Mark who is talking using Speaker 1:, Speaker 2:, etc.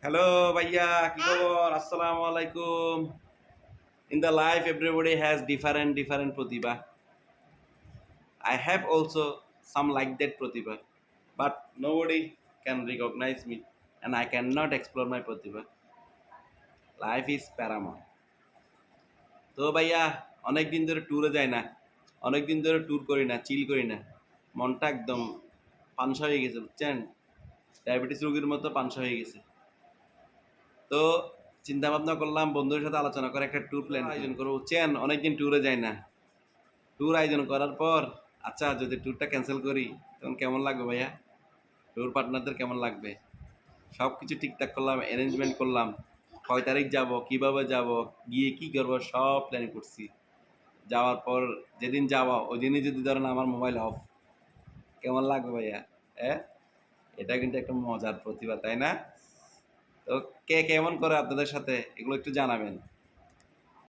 Speaker 1: Hello, Bhaiya. কি খবর? Assalamu alaikum. In the life, everybody has different pratibha. I have also some like that pratibha, but nobody can recognize me, and I cannot explore my pratibha. Life is paramount. তো ভাইয়া অনেক দিন ধরে ট্যুরে যাই না, অনেক দিন ধরে ট্যুর করি না, চিল করি না। মনটা একদম পানসা হয়ে গেছে, বুঝছেন? ডায়াবেটিস রোগীর মতো পানসা হয়ে গেছে। তো চিন্তা ভাবনা করলাম বন্ধুদের সাথে আলোচনা করে একটা ট্যুর প্ল্যান আয়োজন করবো, বুঝছেন? অনেকদিন ট্যুরে যাই না। ট্যুর আয়োজন করার পর আচ্ছা যদি ট্যুরটা ক্যান্সেল করি তখন কেমন লাগবে ভাইয়া? ট্যুর পার্টনারদের কেমন লাগবে? সব কিছু ঠিকঠাক করলাম, অ্যারেঞ্জমেন্ট করলাম, কয় তারিখ যাব, কিভাবে যাব, গিয়ে কি করবো সব প্ল্যান করছি। যাওয়ার পর যেদিন যাওয়া ওই দিনই যদি ধরেন আমার মোবাইল অফ, কেমন লাগবে ভাইয়া? হ্যাঁ, এটা কিন্তু একটা মজার প্রতিভা, তাই না? তো কে কেমন করে আপনাদের সাথে এগুলো একটু জানাবেন।